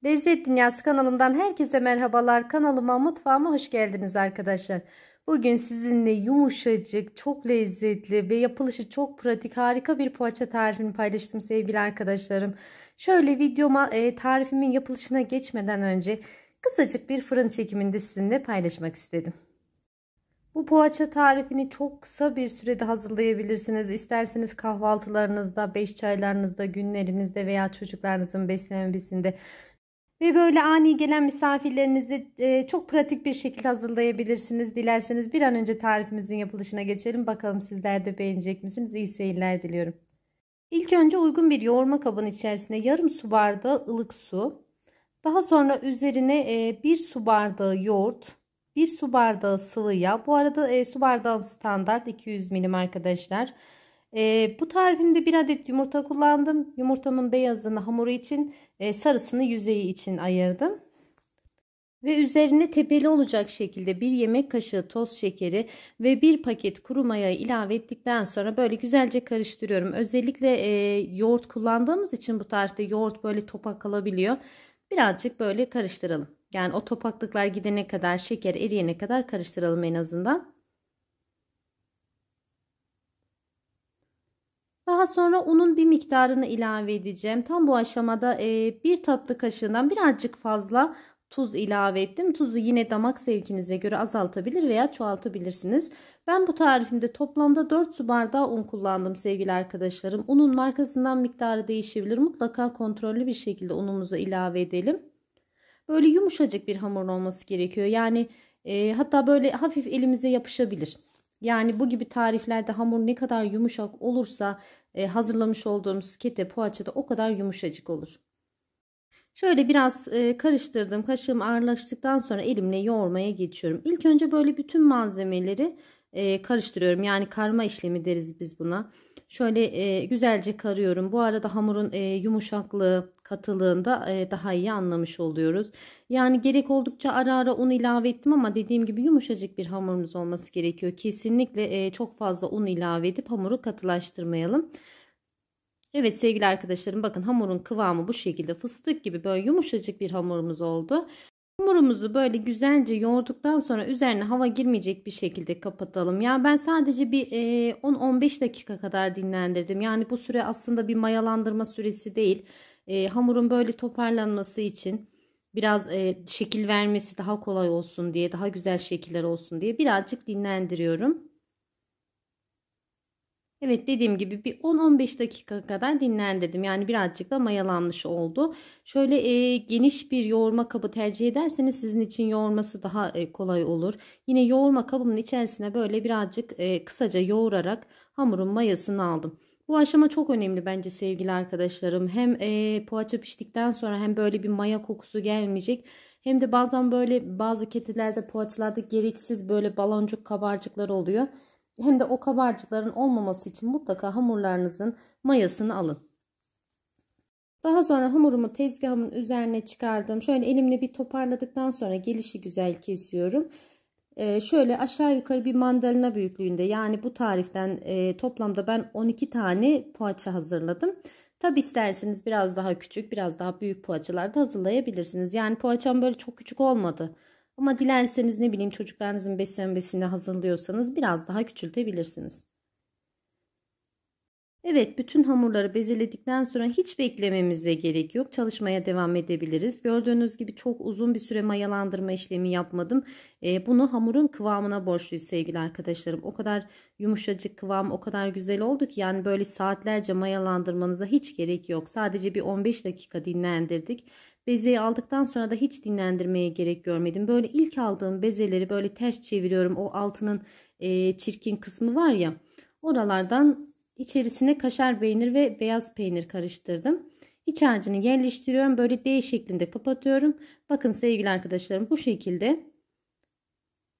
Lezzet Dünyası kanalımdan herkese merhabalar. Kanalıma, mutfağıma hoş geldiniz arkadaşlar. Bugün sizinle yumuşacık, çok lezzetli ve yapılışı çok pratik, harika bir poğaça tarifini paylaştım sevgili arkadaşlarım. Şöyle videoma tarifimin yapılışına geçmeden önce kısacık bir fırın çekiminde sizinle paylaşmak istedim. Bu poğaça tarifini çok kısa bir sürede hazırlayabilirsiniz. İsterseniz kahvaltılarınızda, beş çaylarınızda, günlerinizde veya çocuklarınızın beslenmesinde ve böyle ani gelen misafirlerinizi çok pratik bir şekilde hazırlayabilirsiniz. Dilerseniz bir an önce tarifimizin yapılışına geçelim. Bakalım sizler de beğenecek misiniz? İyi seyirler diliyorum. İlk önce uygun bir yoğurma kabının içerisine yarım su bardağı ılık su. Daha sonra üzerine 1 su bardağı yoğurt, 1 su bardağı sıvı yağ. Bu arada su bardağım standart 200 milim arkadaşlar. Bu tarifimde 1 adet yumurta kullandım. Yumurtamın beyazını hamuru için, sarısını yüzeyi için ayırdım. Ve üzerine tepeli olacak şekilde 1 yemek kaşığı toz şekeri ve 1 paket kuru mayayı ilave ettikten sonra böyle güzelce karıştırıyorum. Özellikle yoğurt kullandığımız için bu tarifte yoğurt böyle topak kalabiliyor. Birazcık böyle karıştıralım. Yani o topaklıklar gidene kadar, şeker eriyene kadar karıştıralım en azından. Daha sonra unun bir miktarını ilave edeceğim. Tam bu aşamada 1 tatlı kaşığından birazcık fazla tuz ilave ettim. Tuzu yine damak zevkinize göre azaltabilir veya çoğaltabilirsiniz. Ben bu tarifimde toplamda 4 su bardağı un kullandım sevgili arkadaşlarım. Unun markasından miktarı değişebilir. Mutlaka kontrollü bir şekilde unumuzu ilave edelim. Böyle yumuşacık bir hamur olması gerekiyor. Yani hatta böyle hafif elimize yapışabilir. Yani bu gibi tariflerde hamur ne kadar yumuşak olursa hazırlamış olduğumuz kete poğaça da o kadar yumuşacık olur. Şöyle biraz karıştırdım. Kaşığım ağırlaştıktan sonra elimle yoğurmaya geçiyorum. İlk önce böyle bütün malzemeleri karıştırıyorum. Yani karma işlemi deriz biz buna. Şöyle güzelce karıyorum. Bu arada hamurun yumuşaklığı, katılığında daha iyi anlamış oluyoruz. Yani gerek oldukça ara ara un ilave ettim ama dediğim gibi yumuşacık bir hamurumuz olması gerekiyor. Kesinlikle çok fazla un ilave edip hamuru katılaştırmayalım. Evet sevgili arkadaşlarım, bakın hamurun kıvamı bu şekilde, fıstık gibi böyle yumuşacık bir hamurumuz oldu. Hamurumuzu böyle güzelce yoğurduktan sonra üzerine hava girmeyecek bir şekilde kapatalım. Yani ben sadece bir 10-15 dakika kadar dinlendirdim. Yani bu süre aslında bir mayalandırma süresi değil. Hamurun böyle toparlanması için, biraz şekil vermesi daha kolay olsun diye, daha güzel şekiller olsun diye birazcık dinlendiriyorum. Evet, dediğim gibi bir 10-15 dakika kadar dinlendirdim. Yani birazcık da mayalanmış oldu. Şöyle geniş bir yoğurma kabı tercih ederseniz sizin için yoğurması daha kolay olur. Yine yoğurma kabımın içerisine böyle birazcık kısaca yoğurarak hamurun mayasını aldım. Bu aşama çok önemli bence sevgili arkadaşlarım. Hem poğaça piştikten sonra hem böyle bir maya kokusu gelmeyecek. Hem de bazen böyle bazı ketelerde, poğaçalarda gereksiz böyle baloncuk kabarcıklar oluyor. Hem de o kabarcıkların olmaması için mutlaka hamurlarınızın mayasını alın. Daha sonra hamurumu tezgahımın üzerine çıkardım. Şöyle elimle bir toparladıktan sonra gelişi güzel kesiyorum. Şöyle aşağı yukarı bir mandalina büyüklüğünde, yani bu tariften toplamda ben 12 tane poğaça hazırladım. Tabi isterseniz biraz daha küçük, biraz daha büyük poğaçalar da hazırlayabilirsiniz. Yani poğaçam böyle çok küçük olmadı. Ama dilerseniz ne bileyim çocuklarınızın beslenmesini hazırlıyorsanız biraz daha küçültebilirsiniz. Evet, bütün hamurları bezeledikten sonra hiç beklememize gerek yok. Çalışmaya devam edebiliriz. Gördüğünüz gibi çok uzun bir süre mayalandırma işlemi yapmadım. Bunu hamurun kıvamına borçluyuz sevgili arkadaşlarım. O kadar yumuşacık kıvam, o kadar güzel oldu ki yani böyle saatlerce mayalandırmanıza hiç gerek yok. Sadece bir 15 dakika dinlendirdik. Bezeyi aldıktan sonra da hiç dinlendirmeye gerek görmedim. Böyle ilk aldığım bezeleri böyle ters çeviriyorum. O altının çirkin kısmı var ya, oralardan İçerisine kaşar peynir ve beyaz peynir karıştırdım. İç harcını yerleştiriyorum. Böyle D şeklinde kapatıyorum. Bakın sevgili arkadaşlarım, bu şekilde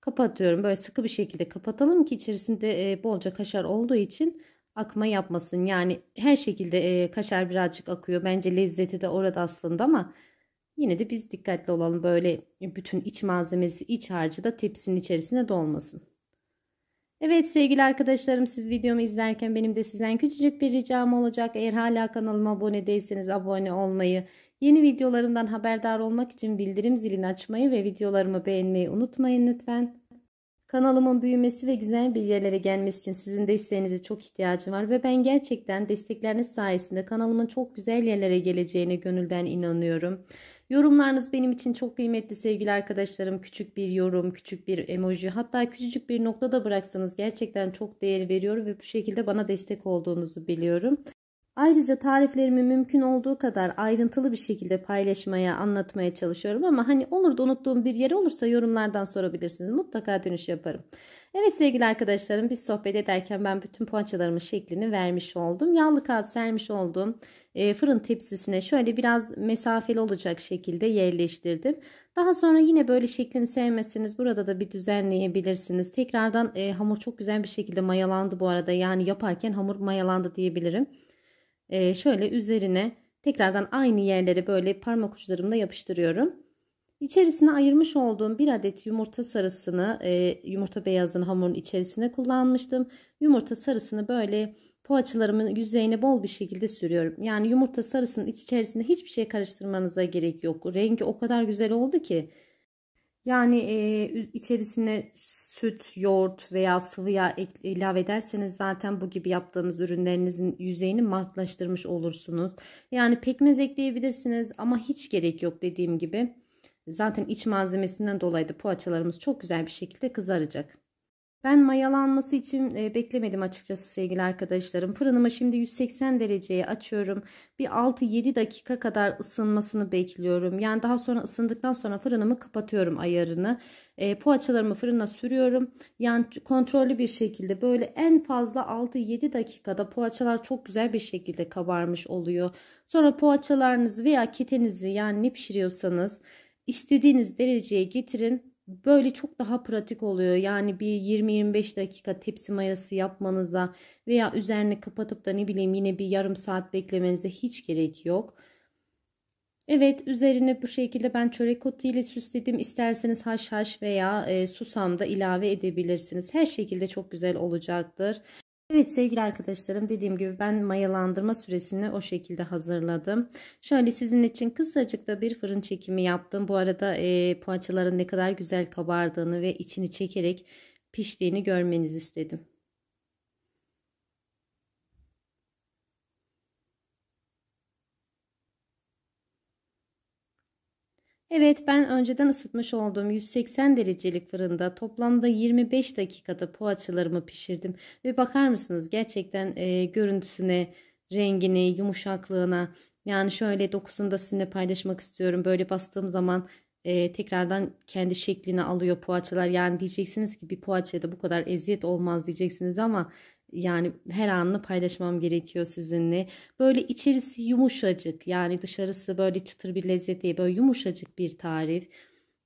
kapatıyorum. Böyle sıkı bir şekilde kapatalım ki içerisinde bolca kaşar olduğu için akma yapmasın. Yani her şekilde kaşar birazcık akıyor. Bence lezzeti de orada aslında ama yine de biz dikkatli olalım. Böyle bütün iç malzemesi, iç harcı da tepsinin içerisine dolmasın. Evet sevgili arkadaşlarım, siz videomu izlerken benim de sizden küçücük bir ricam olacak. Eğer hala kanalıma abone değilseniz abone olmayı, Yeni videolarımdan haberdar olmak için bildirim zilini açmayı ve videolarımı beğenmeyi unutmayın lütfen. Kanalımın büyümesi ve güzel bir yerlere gelmesi için sizin desteğinize çok ihtiyacım var ve ben gerçekten destekleriniz sayesinde kanalımın çok güzel yerlere geleceğine gönülden inanıyorum. Yorumlarınız benim için çok kıymetli sevgili arkadaşlarım. Küçük bir yorum, küçük bir emoji, hatta küçücük bir nokta da bıraksanız gerçekten çok değer veriyor ve bu şekilde bana destek olduğunuzu biliyorum. Ayrıca tariflerimi mümkün olduğu kadar ayrıntılı bir şekilde paylaşmaya, anlatmaya çalışıyorum ama hani olur da unuttuğum bir yer olursa yorumlardan sorabilirsiniz. Mutlaka dönüş yaparım. Evet sevgili arkadaşlarım, biz sohbet ederken ben bütün poğaçalarımın şeklini vermiş oldum. Yağlı kağıt sermiş olduğum fırın tepsisine şöyle biraz mesafeli olacak şekilde yerleştirdim. Daha sonra yine böyle şeklini sevmezseniz burada da bir düzenleyebilirsiniz. Tekrardan hamur çok güzel bir şekilde mayalandı bu arada. Yani yaparken hamur mayalandı diyebilirim. Şöyle üzerine tekrardan aynı yerlere böyle parmak uçlarımla yapıştırıyorum. İçerisine ayırmış olduğum bir adet yumurta sarısını, yumurta beyazını hamurun içerisine kullanmıştım. Yumurta sarısını böyle poğaçalarımın yüzeyine bol bir şekilde sürüyorum. Yani yumurta sarısının içerisinde hiçbir şey karıştırmanıza gerek yok. Rengi o kadar güzel oldu ki. Yani içerisine süt, yoğurt veya sıvı yağ ilave ederseniz zaten bu gibi yaptığınız ürünlerinizin yüzeyini matlaştırmış olursunuz. Yani pekmez ekleyebilirsiniz ama hiç gerek yok dediğim gibi. Zaten iç malzemesinden dolayı da poğaçalarımız çok güzel bir şekilde kızaracak. Ben mayalanması için beklemedim açıkçası sevgili arkadaşlarım. Fırınımı şimdi 180 dereceye açıyorum. Bir 6-7 dakika kadar ısınmasını bekliyorum. Yani daha sonra ısındıktan sonra fırınımı kapatıyorum ayarını. Poğaçalarımı fırına sürüyorum. Yani kontrollü bir şekilde böyle en fazla 6-7 dakikada poğaçalar çok güzel bir şekilde kabarmış oluyor. Sonra poğaçalarınızı veya ketenizi, yani ne pişiriyorsanız istediğiniz dereceye getirin. Böyle çok daha pratik oluyor. Yani bir 20-25 dakika tepsi mayası yapmanıza veya üzerine kapatıp da ne bileyim yine bir yarım saat beklemenize hiç gerek yok. Evet, üzerine bu şekilde ben çörek otu ile süsledim. İsterseniz haşhaş veya susam da ilave edebilirsiniz. Her şekilde çok güzel olacaktır. Evet sevgili arkadaşlarım, dediğim gibi ben mayalandırma süresini o şekilde hazırladım. Şöyle sizin için kısacık da bir fırın çekimi yaptım. Bu arada poğaçaların ne kadar güzel kabardığını ve içini çekerek piştiğini görmenizi istedim. Evet, ben önceden ısıtmış olduğum 180 derecelik fırında toplamda 25 dakikada poğaçalarımı pişirdim. Ve bakar mısınız gerçekten görüntüsüne, rengine, yumuşaklığına, yani şöyle dokusunu da sizinle paylaşmak istiyorum. Böyle bastığım zaman tekrardan kendi şeklini alıyor poğaçalar. Yani diyeceksiniz ki bir poğaçaya da bu kadar eziyet olmaz diyeceksiniz ama yani her anını paylaşmam gerekiyor sizinle. Böyle içerisi yumuşacık, yani dışarısı böyle çıtır bir lezzet değil, böyle yumuşacık bir tarif.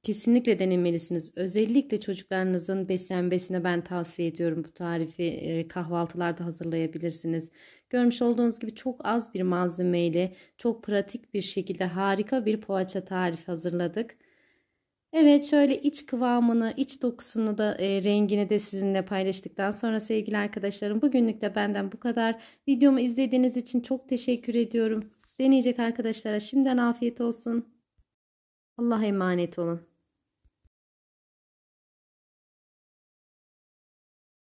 Kesinlikle denemelisiniz. Özellikle çocuklarınızın beslenmesine ben tavsiye ediyorum bu tarifi. Kahvaltılarda hazırlayabilirsiniz. Görmüş olduğunuz gibi çok az bir malzemeyle çok pratik bir şekilde harika bir poğaça tarifi hazırladık. Evet, şöyle iç kıvamını, iç dokusunu da rengini de sizinle paylaştıktan sonra sevgili arkadaşlarım, bugünlük de benden bu kadar. Videomu izlediğiniz için çok teşekkür ediyorum. Deneyecek arkadaşlara şimdiden afiyet olsun. Allah'a emanet olun.